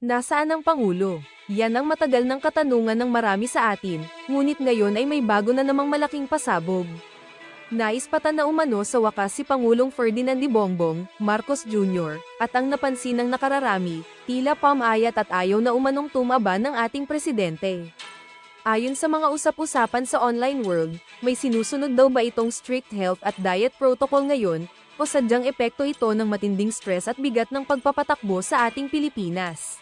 Nasaan ang Pangulo? Yan ang matagal ng katanungan ng marami sa atin, ngunit ngayon ay may bago na namang malaking pasabog. Naispatan na umano sa wakas si Pangulong Ferdinand D. Bongbong Marcos Jr., at ang napansin ng nakararami, tila pamayat at ayaw na umanong tumaba ng ating presidente. Ayon sa mga usap-usapan sa online world, may sinusunod daw ba itong strict health at diet protocol ngayon, o sadyang epekto ito ng matinding stress at bigat ng pagpapatakbo sa ating Pilipinas?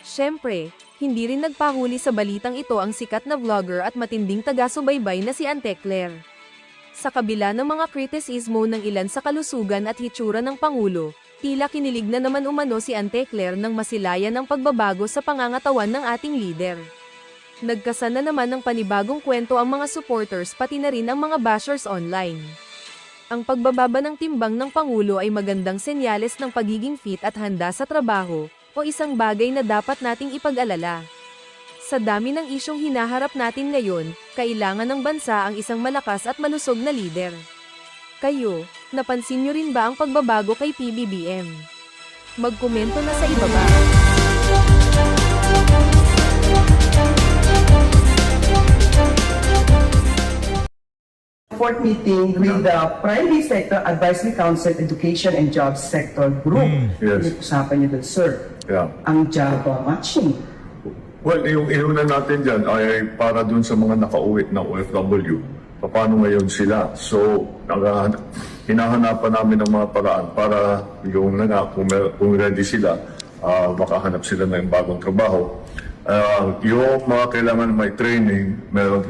Siyempre, hindi rin nagpahuli sa balitang ito ang sikat na vlogger at matinding taga-subaybay na si Ante Claire. Sa kabila ng mga kritisismo ng ilan sa kalusugan at hitsura ng Pangulo, tila kinilig na naman umano si Ante Claire nang masilayan ang pagbabago sa pangangatawan ng ating leader. Nagkasana naman ng panibagong kwento ang mga supporters pati na rin ang mga bashers online. Ang pagbababa ng timbang ng Pangulo ay magandang senyales ng pagiging fit at handa sa trabaho, o isang bagay na dapat nating ipag-alala. Sa dami ng isyong hinaharap natin ngayon, kailangan ng bansa ang isang malakas at malusog na lider. Kayo, napansin nyo rin ba ang pagbabago kay PBBM? Magkomento na sa ibaba. Fourth meeting with the Private Sector Advisory Council Education and Jobs Sector Group. Yes. Usapan niyo dun, sir. Yeah. Ang job matching. Well, yung inunan natin dyan ay para dun sa mga nakauwi na OFW. Paano ngayon sila? So, hinahanapan namin ng mga paraan para yung kung ready sila, makahanap sila ng bagong trabaho. Yung mga kailangan may training, meron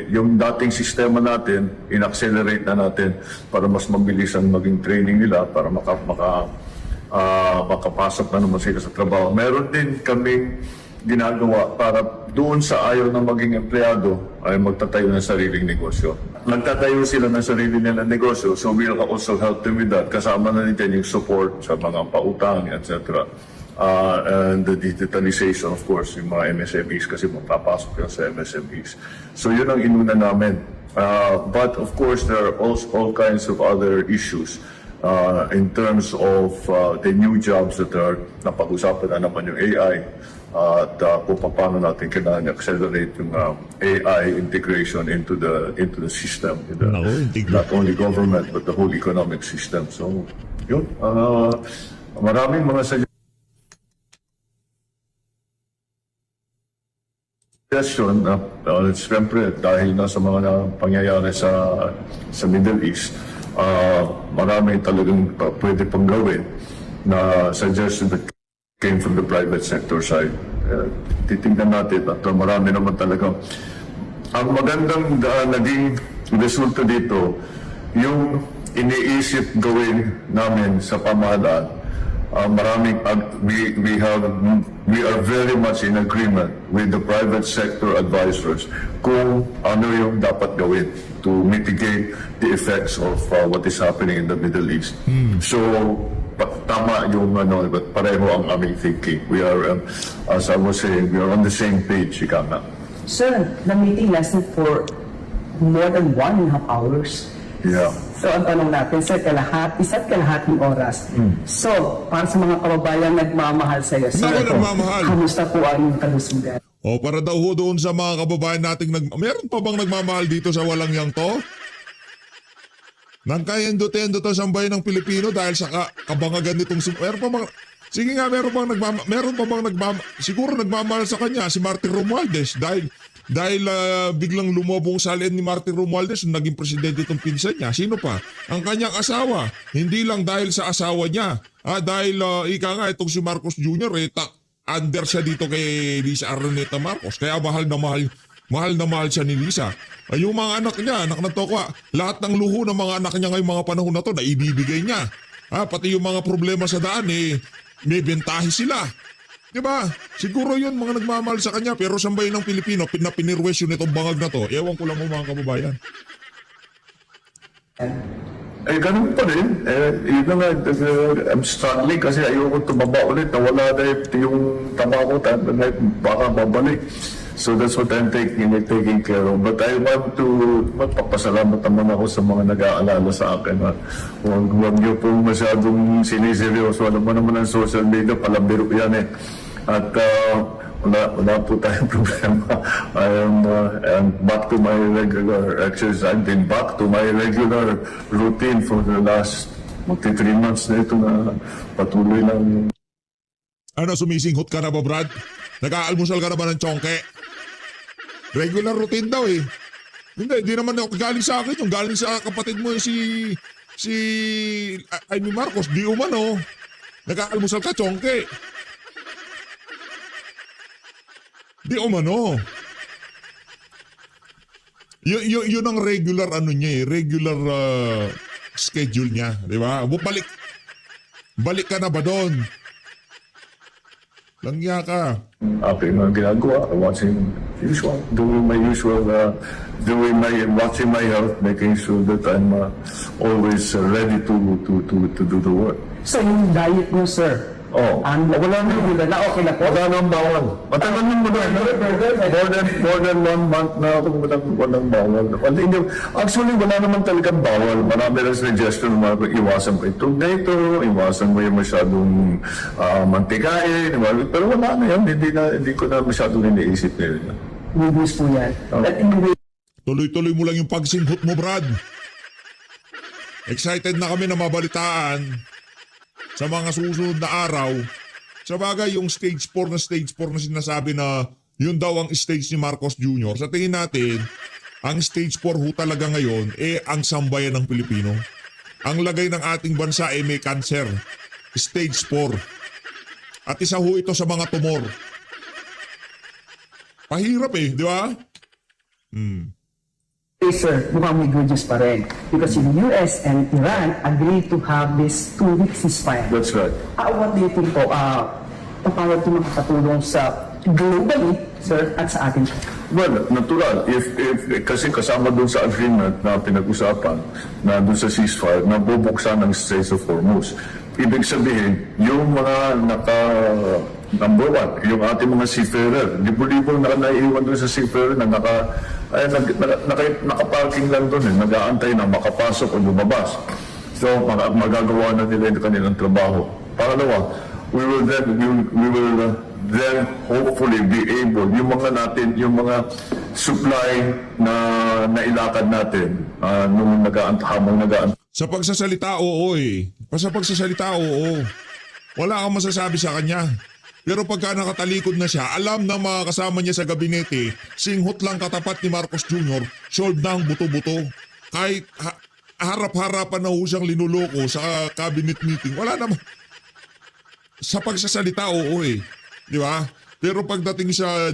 yung dating sistema natin, in-accelerate na natin para mas mabilis ang maging training nila para makapasok na naman sila sa trabaho. Meron din kaming ginagawa para doon sa ayaw na maging empleyado ay magtatayo ng sariling negosyo. Nagtatayo sila ng sarili nilang negosyo, so we'll also help them with that. Kasama na din yung support sa mga pautang, etc. And the digitalization, of course, yung mga MSMEs kasi magpapasok yan sa MSMEs. So yun ang inuna namin. But of course, there are also all kinds of other issues in terms of the new jobs that are napag-usapan na naman yung AI at kung paano natin kailangan accelerate yung AI integration into the system, not only government but the whole economic system. So yun, maraming mga suggestion, siyempre dahil na sa mga pangyayari sa Middle East, marami talagang pwede pang gawin na suggestion that came from the private sector side. Titingnan natin at marami naman talaga. Ang magandang naging resulta dito, yung iniisip gawin namin sa pamahalaan, we are very much in agreement with the private sector advisors kung ano yung dapat gawin to mitigate the effects of what is happening in the Middle East. So, tama yung pareho ang aming thinking. We are, as I was saying, we are on the same page, ika nga. Sir, the meeting lasted for more than 1.5 hours. Yeah. So, ang tanong natin, sir, isa't kalahating oras. So, para sa mga kababayan nagmamahal sa iyo, sir, nagmamahal. kamusta po ang kalusugan? O para daw ho doon sa mga kababayan nating meron pa bang nagmamahal dito sa walang yang to? Nang kayendo-tendo to sa bayan ng Pilipino dahil sa kabangagan nitong meron pa bang sige nga meron pa bang siguro nagmamahal sa kanya si Martin Romualdez dahil biglang lumobong sa alin ni Martin Romualdez nung naging presidente itong pinsan niya. Sino pa? Ang kanyang asawa. Hindi lang dahil sa asawa niya. Dahil ika nga itong si Marcos Jr. Under siya dito kay Lisa Araneta Marcos. Kaya mahal na mahal siya ni Lisa. Yung mga anak niya, anak na tokwa, lahat ng luho ng mga anak niya ngayong mga panahon na to na ibibigay niya. Pati yung mga problema sa daan may bentahe sila. Diba? Siguro yun mga nagmamahal sa kanya pero sa bayan ng Pilipino na pinirwes yun itong bangag na to. Ewan ko lang mga kababayan. Ganun pa rin. Yun na nga, I'm struggling kasi ayoko tumaba ulit. Nawala na yung tama ko, baka babalik. So that's what I'm taking care of. But I want to magpapasalamat naman ako sa mga nag-aalala sa akin. Huwag niyo pong masyadong siniseryoso. Alam mo naman ang social media, palabiro yan eh. At wala po tayong problema. I'm back to my regular exercise. I've been back to my regular routine for the last 3 months na ito na patuloy lang. Ano, sumisinghot ka na ba, Brad? Nag-aalmusal ka na ba ng tsongke? Regular routine daw eh. Hindi naman ako galing sa akin. Yung galing sa kapatid mo si Amy Marcos, di umano. Nag-aalmusal ka, tsongke. Di umano. Yun ang regular ano niya eh. Regular schedule niya. Di ba? Balik ka na ba doon? Langya ka. After yung mga ginagawa, watching usual, doing watching my health, making sure that I'm always ready to do the work. So yung diet niyo, sir, Oh, wala na okay na po? wala nang bawal. Matagal nang more than 1 month na ako walang bawal. Actually, wala naman talagang bawal. Marami rin suggestion na iwasan ko itong na ito, iwasan mo yung masyadong mantikain, pero wala na yan. Hindi ko na masyadong iniisip na yun. Movies po yan. But anyway, Tuloy-tuloy mo lang yung pagsinghot mo, Brad. Excited na kami na mabalitaan sa mga susunod na araw. Sa bagay, yung stage 4 na sinasabi na yun daw ang stage ni Marcos Jr. Sa tingin natin, ang stage 4 ho talaga ngayon ang sambayan ng Pilipino. Ang lagay ng ating bansa may cancer. Stage 4. At isa ho ito sa mga tumor. Pahirap di ba? sir, mukhang may good news pa rin. Because the US and Iran agreed to have this 2-week ceasefire. That's right. What do you think po, paano ito makakatulong sa globally, sir, at sa atin? Well, natural. Kasi kasama dun sa agreement na pinag-usapan, na dun sa ceasefire, na bubuksan ang Straits of Hormuz. Ibig sabihin, yung mga number 1, yung ating mga seafarer, libo-libo na naiiwan dun sa seafarer na nakaparking lang dun nag-aantay na makapasok o lumabas. So, magagawa na nila yung kanilang trabaho. Pangalawa, we will then hopefully be able, yung mga supply na nailakad natin nung habang nag-aantay. Sa pagsasalita, oo Sa pagsasalita, oo. Wala kang masasabi sa kanya. Pero pagka nakatalikod na siya, alam ng mga kasama niya sa gabinete, singhot lang katapat ni Marcos Jr., solve na ang buto-buto. Kahit harap-harapan na ho siyang linuloko sa cabinet meeting, wala naman. Sa pagsasalita, oo Di ba? Pero pagdating sa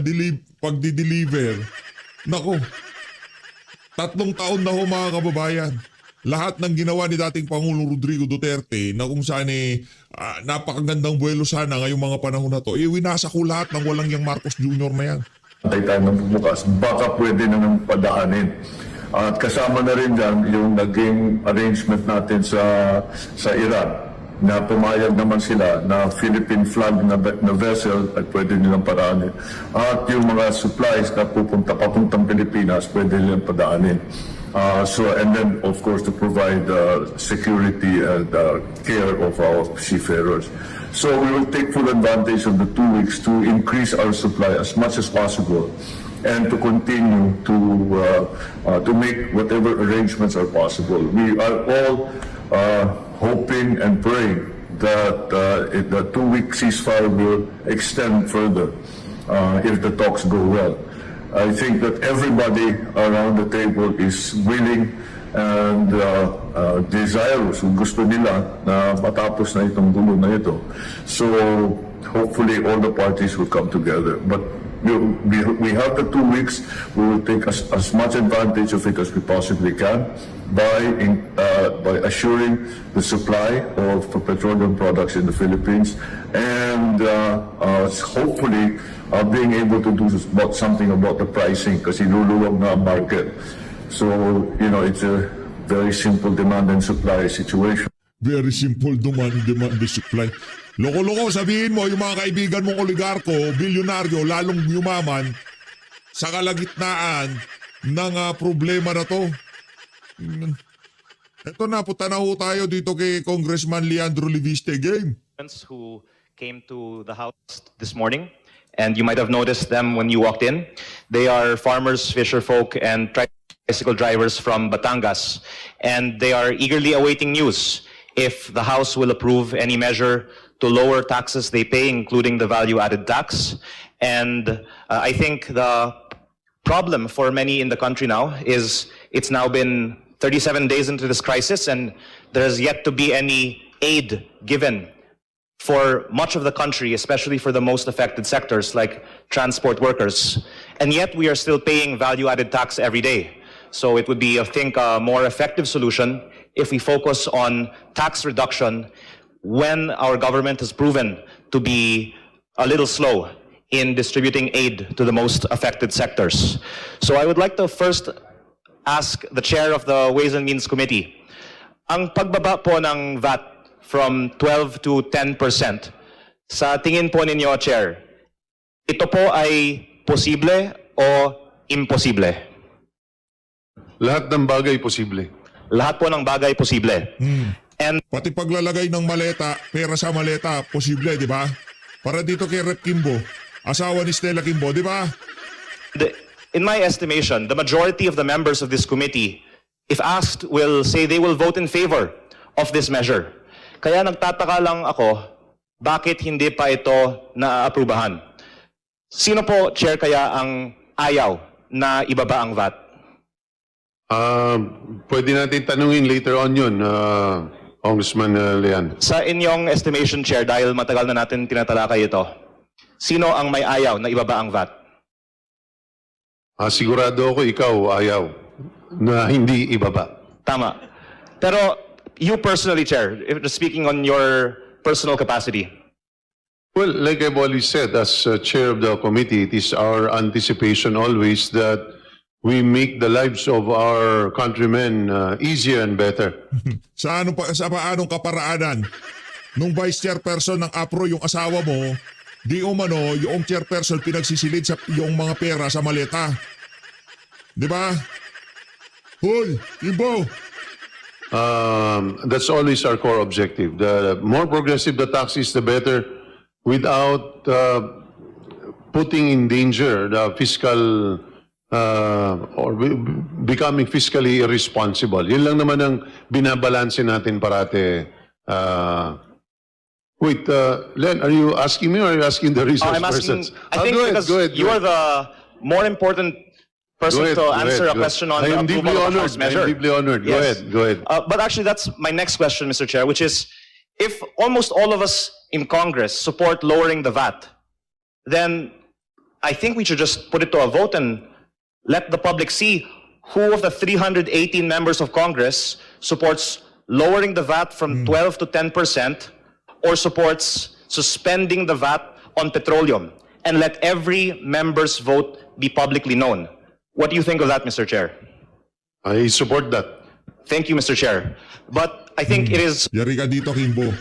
pagdi-deliver, nako, 3 taon na ho mga kababayan. Lahat ng ginawa ni dating Pangulong Rodrigo Duterte na kung saan napakagandang buwelo sana ngayong mga panahon na to, winasa ko lahat ng walang yung Marcos Jr. na yan. Antay tayo ng bukas, baka pwede na nang padaanin. At kasama na rin dyan yung naging arrangement natin sa Iran na pumayag naman sila na Philippine flag na vessel at pwede nilang padaanin. At yung mga supplies na papuntang Pilipinas, pwede nilang padaanin. And then, of course, to provide security and care of our seafarers. So we will take full advantage of the 2 weeks to increase our supply as much as possible and to continue to make whatever arrangements are possible. We are all hoping and praying that the 2-week ceasefire will extend further if the talks go well. I think that everybody around the table is willing and desirous, gusto nila na matapos na itong gulo na ito. So hopefully all the parties will come together. But we have the 2 weeks. We will take as much advantage of it as we possibly can by assuring the supply of petroleum products in the Philippines and hopefully being able to do something about the pricing kasi luluwag na ang market. So, it's a very simple demand and supply situation. Very simple demand and supply. Loko-loko, sabihin mo yung mga kaibigan mong oligarko, bilyonaryo, lalong yumaman sa kalagitnaan ng problema na to. Ito na, punta na ho tayo dito kay Congressman Leandro Liviste. Game. Who came to the house this morning, and you might have noticed them when you walked in. They are farmers, fisher folk, and tricycle drivers from Batangas, and they are eagerly awaiting news if the House will approve any measure to lower taxes they pay, including the value-added tax. And I think the problem for many in the country now is it's now been 37 days into this crisis, and there has yet to be any aid given for much of the country, especially for the most affected sectors like transport workers. And yet we are still paying value-added tax every day. So it would be, I think, a more effective solution if we focus on tax reduction when our government has proven to be a little slow in distributing aid to the most affected sectors. So I would like to first ask the chair of the Ways and Means Committee, ang pagbaba po ng VAT from 12 to 10%, sa tingin po ninyo, Chair, ito po ay posible o imposible? Lahat ng bagay posible. Lahat po ng bagay posible. And Pati paglalagay ng maleta, pera sa maleta, posible, di ba? Para dito kay Rep Kimbo, asawa ni Stella Kimbo, di ba? in my estimation, the majority of the members of this committee, if asked, will say they will vote in favor of this measure. Kaya nagtataka lang ako, bakit hindi pa ito naaaprubahan? Sino po, Chair, kaya ang ayaw na ibaba ang VAT? Pwede natin tanungin later on yun, Congressman Leon. Sa inyong estimation, Chair, dahil matagal na natin tinatalakay ito, sino ang may ayaw na ibaba ang VAT? Sigurado ako ikaw ayaw na hindi ibaba. Tama. Pero you personally, Chair, if speaking on your personal capacity, Well, like I've always said, as chair of the committee, it is our anticipation always that we make the lives of our countrymen easier and better. Sa paanong kaparaanan? Nung vice chairperson ng APRO yung asawa mo, di umano yung chairperson pinagsisilid sa yung mga pera sa maleta. Di ba? Hoy, Kimbo! That's always our core objective. The more progressive the tax is, the better, without putting in danger the fiscal or becoming fiscally irresponsible. Yun lang naman ang binabalanse natin parate. Wait, Len, are you asking me or are you asking the resource I'm asking, persons? I think Go ahead, because go ahead, you go are ahead. the more important person Go ahead, to go answer ahead, a go question ahead. on I the am deeply approval of a honored. House measure. I am deeply honored. Go Yes. ahead, go ahead. But actually, that's my next question, Mr. Chair, which is, if almost all of us in Congress support lowering the VAT, then I think we should just put it to a vote and let the public see who of the 318 members of Congress supports lowering the VAT from 12 to 10% or supports suspending the VAT on petroleum, and let every member's vote be publicly known. What do you think of that, Mr. Chair? I support that. Thank you, Mr. Chair. But I think it is Yari ka dito, Kimbo.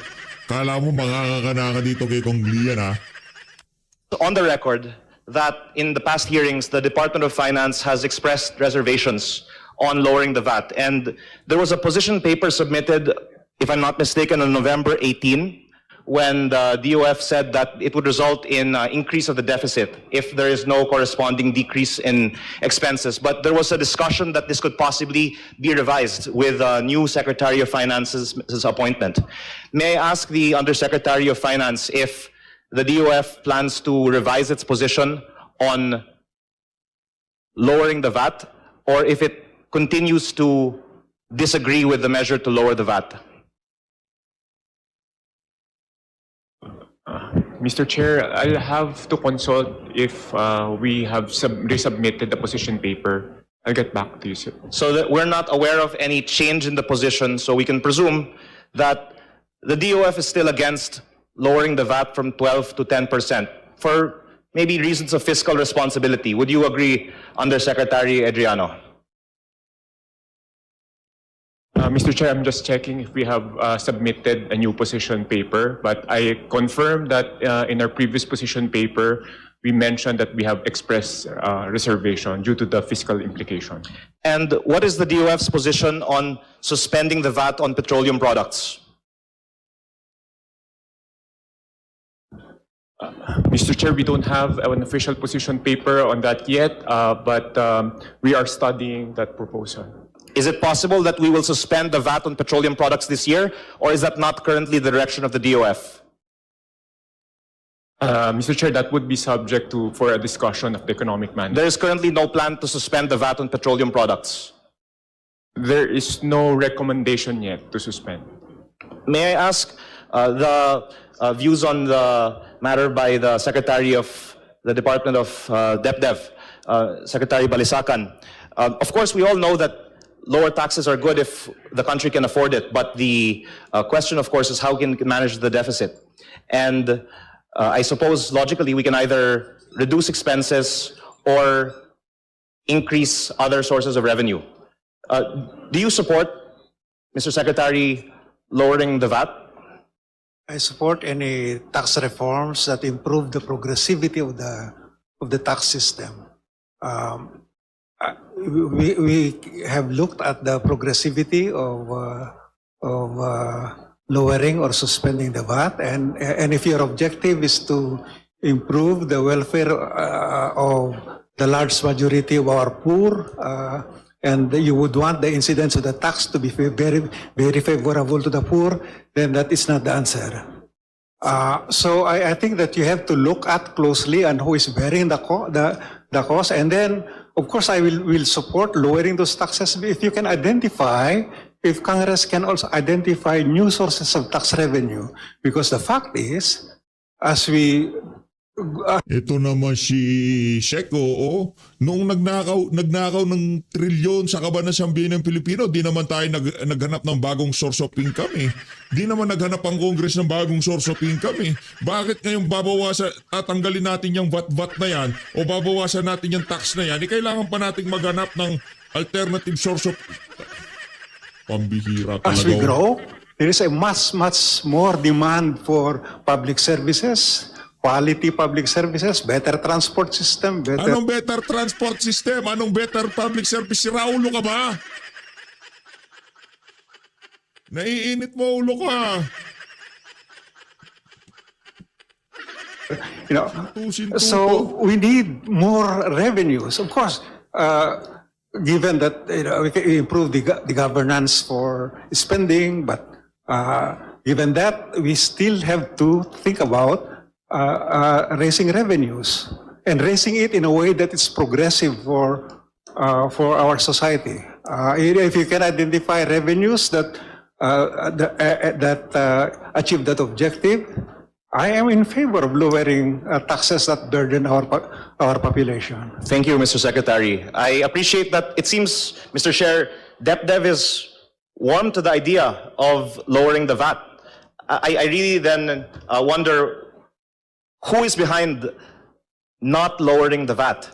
Kala mo mangangakana ka dito kay Kong Lian, ha? on the record that in the past hearings, the Department of Finance has expressed reservations on lowering the VAT. And there was a position paper submitted, if I'm not mistaken, on November 18, when the DOF said that it would result in increase of the deficit if there is no corresponding decrease in expenses. But there was a discussion that this could possibly be revised with new Secretary of Finance's appointment. May I ask the Undersecretary of Finance if the DOF plans to revise its position on lowering the VAT, or if it continues to disagree with the measure to lower the VAT? Mr. Chair, I'll have to consult if we have resubmitted the position paper. I'll get back to you, sir. So that we're not aware of any change in the position, so we can presume that the DOF is still against lowering the VAT from 12 to 10% for maybe reasons of fiscal responsibility. Would you agree, Undersecretary Adriano? Mr. Chair, I'm just checking if we have submitted a new position paper, but I confirm that in our previous position paper, we mentioned that we have expressed reservation due to the fiscal implication. And what is the DOF's position on suspending the VAT on petroleum products? Mr. Chair, we don't have an official position paper on that yet, but we are studying that proposal. Is it possible that we will suspend the VAT on petroleum products this year, or is that not currently the direction of the DOF? Mr. Chair, that would be subject to for a discussion of the economic mandate. There is currently no plan to suspend the VAT on petroleum products. There is no recommendation yet to suspend. May I ask the views on the matter by the Secretary of the Department of DepDev, Secretary Balisacan? Of course, we all know that lower taxes are good if the country can afford it, but the question, of course, is how can we manage the deficit? And I suppose logically we can either reduce expenses or increase other sources of revenue. Do you support, Mr. Secretary, lowering the VAT? I support any tax reforms that improve the progressivity of the tax system. We have looked at the progressivity of lowering or suspending the VAT, and if your objective is to improve the welfare of the large majority of our poor, and you would want the incidence of the tax to be very, very favorable to the poor, then that is not the answer. So I think that you have to look at closely and who is bearing the cost, and then of course I will support lowering those taxes if you can identify. If Congress can also identify new sources of tax revenue, because the fact is, as we Ito naman si Shek, oo. Noong nagnakaw ng trilyon sa kaban ng sambihin ng Pilipino, di naman tayo naghanap ng bagong source of income eh. Di naman naghanap ang Congress ng bagong source of income eh. Bakit ngayon tatanggalin natin yung VAT na yan o babawasan natin yung tax na yan? Kailangan pa nating maghanap ng alternative source of... Pambihira talaga. as we grow, there is a much more demand for public services, quality public services, better transport system, better... Anong better transport system? Anong better public service? Si Raulo ka ba? Naiinit mo ulo ka. You know, Tusin-tuto. so we need more revenues, of course. Given that we can improve the governance for spending, but given that, we still have to think about raising revenues and raising it in a way that is progressive for our society. If you can identify revenues that achieve that objective, I am in favor of lowering taxes that burden our population. Thank you, Mr. Secretary. I appreciate that it seems, Mr. Chair, DepDev is warm to the idea of lowering the VAT. I really then wonder who is behind not lowering the VAT?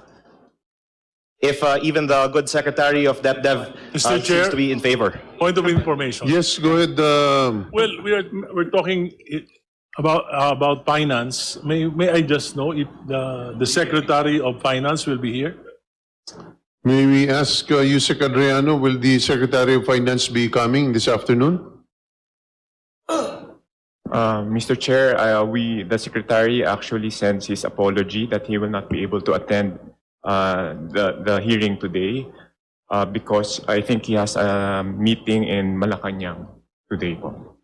If even the good Secretary of DepDev Mr. seems Chair. to be in favor. Point of information. Yes, go ahead. Well, we're talking about finance. May I just know if the Secretary of Finance will be here? May we ask Yusek Adriano, will the Secretary of Finance be coming this afternoon? Mr. Chair, the Secretary actually sends his apology that he will not be able to attend the hearing today because I think he has a meeting in Malacanang today po.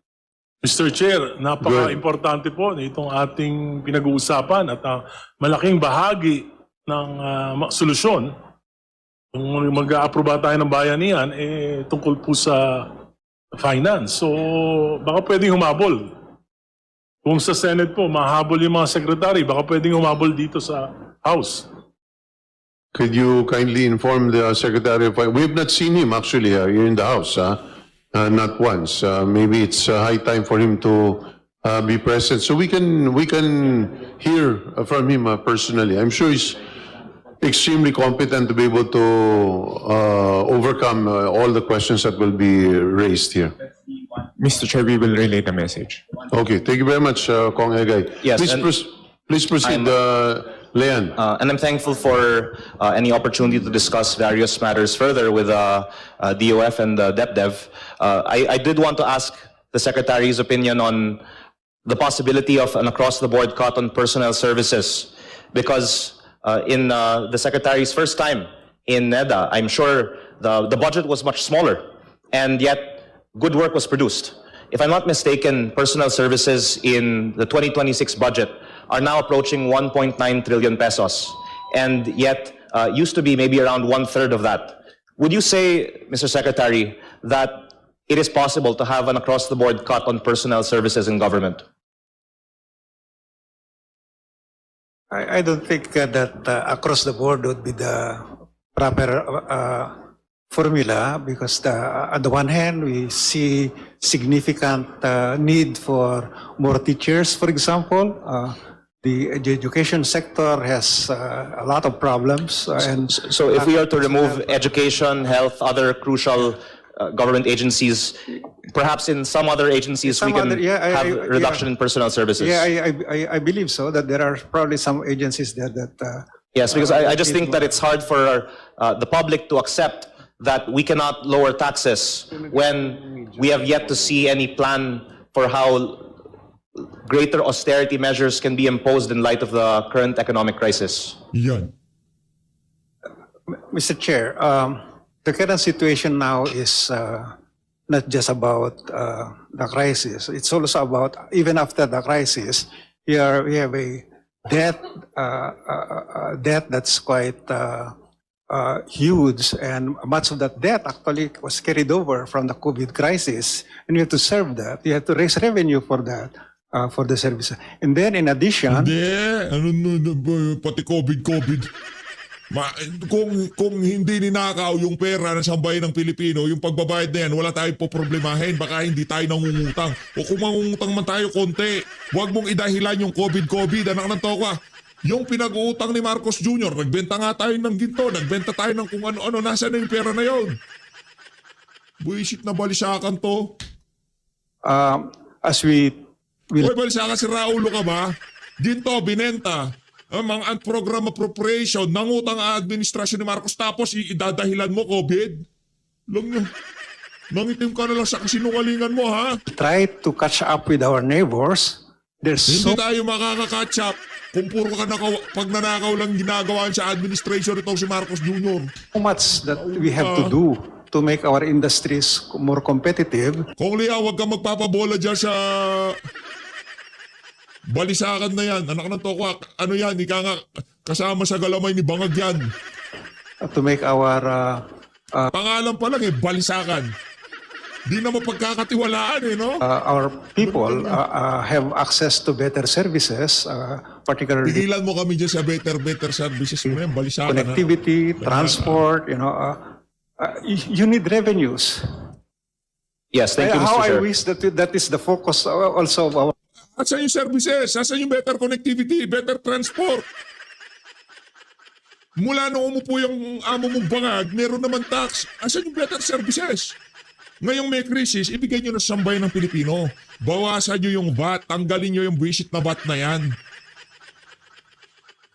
Mr. Chair, napaka-importante po nitong ating pinag-uusapan at malaking bahagi ng solusyon kung mag-aaproba tayo ng bayanihan tungkol po sa finance. So baka pwedeng humabol. Kung sa Senate po, mahabol yung mga secretary, baka pwedeng humabol dito sa House. Could you kindly inform the Secretary of Finance? We have not seen him actually here in the House, not once. Maybe it's high time for him to be present so we can hear from him personally. I'm sure he's extremely competent to be able to overcome all the questions that will be raised here. Mr. Chair, we will relay the message. Okay, thank you very much, Kong Egay. Yes, Please, and please proceed, Leanne. And I'm thankful for any opportunity to discuss various matters further with DOF and DepDev. I did want to ask the Secretary's opinion on the possibility of an across-the-board cut on personnel services, because in the Secretary's first time in NEDA, I'm sure the budget was much smaller, and yet good work was produced. If I'm not mistaken, personnel services in the 2026 budget are now approaching 1.9 trillion pesos, and yet used to be maybe around 1/3 of that. Would you say, Mr. Secretary, that it is possible to have an across-the-board cut on personnel services in government? I don't think that across the board would be the proper formula, because on the one hand, we see significant need for more teachers, for example. The education sector has a lot of problems. So if we are to remove education, health, other crucial government agencies, perhaps in some other agencies we can have reduction in personnel services. Yeah, I believe so, that there are probably some agencies there that... Yes, because I just think that it's hard for the public to accept that we cannot lower taxes when we have yet to see any plan for how greater austerity measures can be imposed in light of the current economic crisis. Yan. Mr. Chair, the current situation now is not just about the crisis. It's also about, even after the crisis, we have a debt that's quite huge, and much of that debt actually was carried over from the COVID crisis, and you have to serve that. You have to raise revenue for that, for the services. And then in addition... Pati COVID. Kung hindi ninakaw yung pera ng sambayan ng Pilipino, yung pagbabayad na yan, wala tayong poproblemahin. Baka hindi tayo nangungutang. O kung mangungutang man tayo konti, huwag mong idahilan yung COVID, anak ng tokwa. Yung pinag-uutang ni Marcos Jr., nagbenta nga tayo ng ginto, nagbenta tayo ng kung ano-ano, nasa na yung pera na yon? Buisit na balisakan to. As we will... Uy, balisakan si Raulo ka ba? Ginto, binenta. Mga program appropriation, nangutang ang administrasyon ni Marcos, tapos idadahilan mo COVID? Lang nyo, nangitim ka na lang sa kasinungalingan mo, ha? Try to catch up with our neighbors. There's Hindi tayo makaka-catch up kung puro ka pag nanakaw lang ginagawa sa administration itong si Marcos Jr. so much that we have to do to make our industries more competitive. Kung liya, huwag ka magpapabola dyan sa... Balisakan na yan, anak ng tokwa. Ano yan, ika nga kasama sa galamay ni Bangag yan. To make our... Pangalan pa lang balisakan. Di na mapagkakatiwalaan no? Our people have access to better services, particularly... Pigilan mo kami dyan sa better services mo yan, balisakan. Connectivity, transport, you need revenues. Yes, thank you, Mr. How Chair. I wish that is the focus also of our... Asan yung services? Asan yung better connectivity, better transport? Mula nung umupo yung amo mong Bangag, meron naman tax. Asan yung better services? Ngayong may krisis, ibigay nyo na sa sambayan ng Pilipino. Bawasan nyo yung VAT, tanggalin nyo yung buwisit na VAT na yan.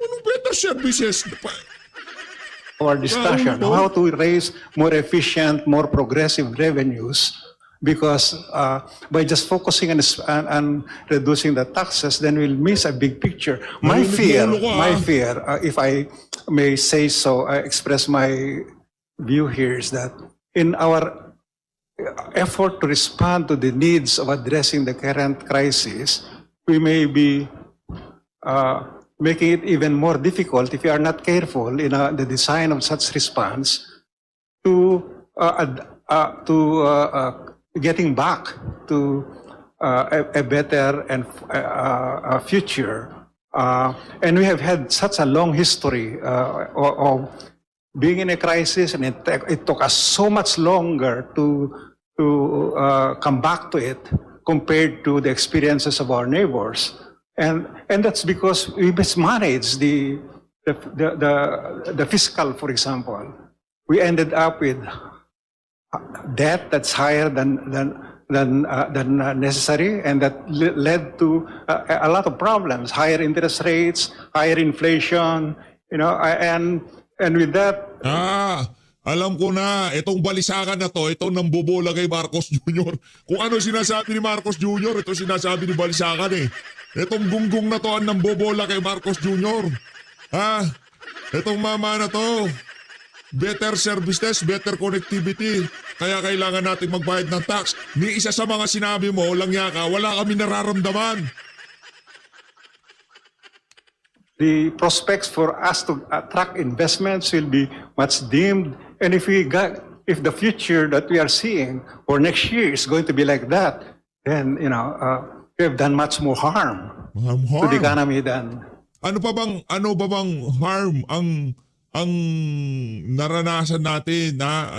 Anong better services? Our discussion, how to raise more efficient, more progressive revenues, because by just focusing on reducing the taxes, then we'll miss a big picture. My fear, if I may say so, I express my view here, is that in our effort to respond to the needs of addressing the current crisis, we may be making it even more difficult, if we are not careful in the design of such response, to getting back to a better and future. And we have had such a long history of being in a crisis, and it took us so much longer to come back to it compared to the experiences of our neighbors. And that's because we mismanaged the fiscal, for example. We ended up with debt that's higher than necessary, and that led to a lot of problems: higher interest rates, higher inflation, and with that. Alam ko na, itong balisakan na to, itong nambobola kay Marcos Jr. Kung ano sinasabi ni Marcos Jr., ito sinasabi ni Balisakan eh. Itong gunggong na to ang nambobola kay Marcos Jr. Ha? Itong mama na to, better services, better connectivity. Kaya kailangan natin magbayad ng tax. Ni isa sa mga sinabi mo, langya ka, wala kami nararamdaman. The prospects for us to attract investments will be much dimmed. And if the future that we are seeing for next year is going to be like that, then we have done much more harm to the economy than. Ano ba bang harm ang naranasan natin na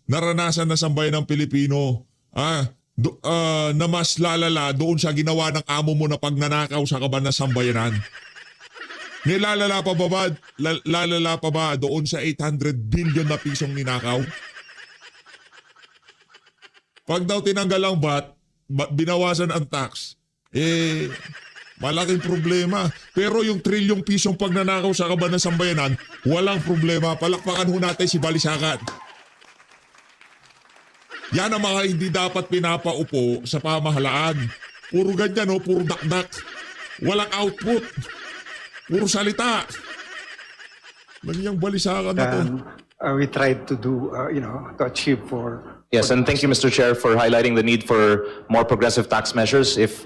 naranasan na sambayan ng Pilipino? Na mas lalala doon sa ginawa ng amo mo na pagnanakaw sa kaban na sambayanan. Lalala pa ba doon sa 800 billion na pisong ninakaw? Pag daw tinanggal ang VAT, binawasan ang tax, malaking problema. Pero yung trilyong pisong pagnanakaw sa kaban ng sambayanan, walang problema. Palakpakan ho natin si Balisakan. Yan ang mga hindi dapat pinapaupo sa pamahalaan. Puro ganyan, puro dakdak. Walang output. Puro salita. Nagyang Balisakan na to. We tried to do, to achieve for. Yes, and thank you, Mr. Chair, for highlighting the need for more progressive tax measures. If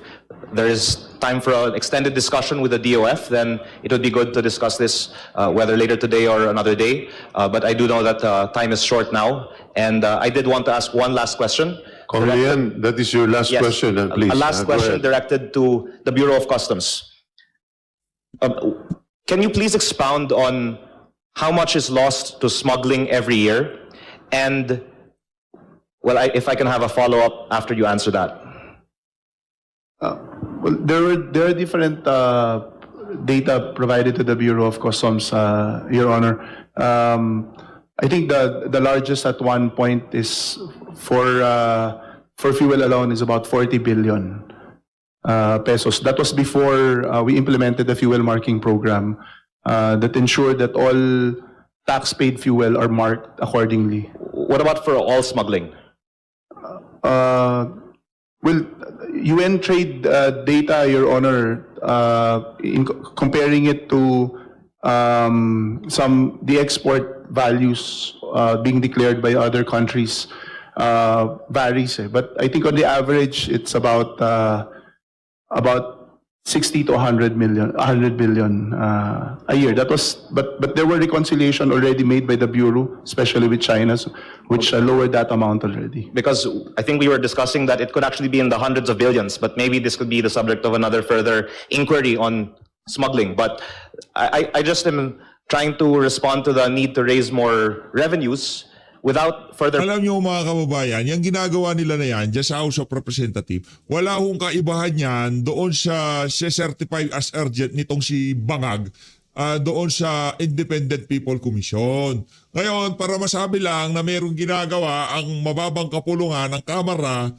there is time for an extended discussion with the DOF, then it would be good to discuss this, whether later today or another day. But I do know that time is short now, and I did want to ask one last question. Congressman, that is your last Yes, question, please. A last Go question ahead. directed to the Bureau of Customs. Can you please expound on how much is lost to smuggling every year? And, well, if I can have a follow-up after you answer that. Well, there are different data provided to the Bureau of Customs, Your Honor. I think the largest at one point is for fuel alone is about 40 billion pesos. That was before we implemented the fuel marking program that ensured that all tax-paid fuel are marked accordingly. What about for all smuggling? Well, UN trade data, Your Honor, in comparing it to the export values being declared by other countries varies. But I think on the average, it's about 60 to 100 billion a year. That was, but there were reconciliation already made by the Bureau, especially with China, which lowered that amount already. Because I think we were discussing that it could actually be in the hundreds of billions, but maybe this could be the subject of another further inquiry on smuggling. But I just am trying to respond to the need to raise more revenues without further. Alam nyo mga kababayan, yung ginagawa nila na yan, dyan sa House of Representatives, wala hong kaibahan yan doon sa certified as urgent nitong si Bangag, doon sa Independent People Commission. Ngayon, para masabi lang na mayroong ginagawa ang mababang kapulungan ng Kamara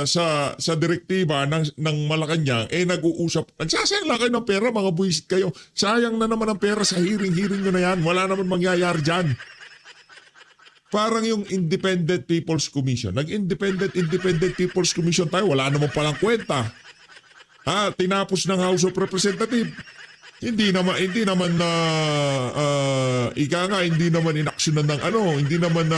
sa direktiba ng Malacanang, nag-uusap, nagsasayang lang kayo ng pera, mga buwisit kayo. Sayang na naman ang pera sa hearing nyo na yan. Wala naman mangyayari dyan. Parang yung Independent People's Commission. Nag-Independent People's Commission tayo, wala naman palang kwenta. Tinapos ng House of Representatives. Hindi naman hindi naman inaksyonan ng hindi naman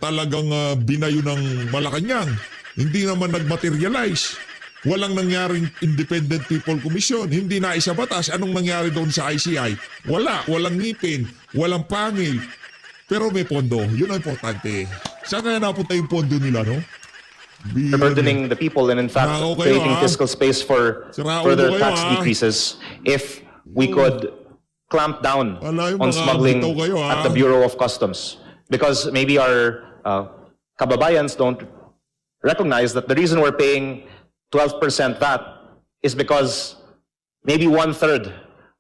talagang binayo ng Malacanang. Hindi naman nagmaterialize. Walang nangyaring Independent People Commission. Hindi na isa batas. Anong nangyari doon sa ICI? Walang ngipin, walang pangil. Pero may pondo. Yun ang importante. Saan kaya napunta yung pondo nila, no? Burdening the people and in fact creating fiscal space for further tax decreases if we could clamp down on smuggling at the Bureau of Customs. Because maybe our kababayans don't recognize that the reason we're paying 12% VAT is because maybe 1/3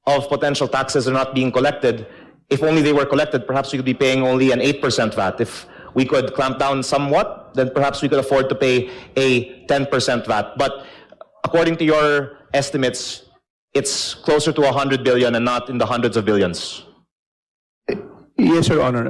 of potential taxes are not being collected. If only they were collected, perhaps we could be paying only an 8% VAT. If we could clamp down somewhat, then perhaps we could afford to pay a 10% VAT. But according to your estimates, it's closer to 100 billion and not in the hundreds of billions. Yes, Your Honor.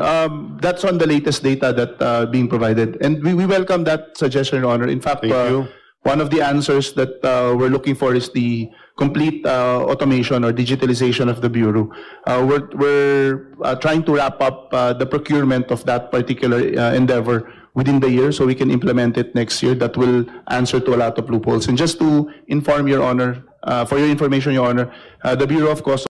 That's on the latest data that being provided, and we welcome that suggestion, Your Honor. In fact, Thank you. one of the answers that we're looking for is the complete automation or digitalization of the Bureau. We're trying to wrap up the procurement of that particular endeavor within the year so we can implement it next year. That will answer to a lot of loopholes. And just to inform Your Honor, for your information, Your Honor, the Bureau of Customs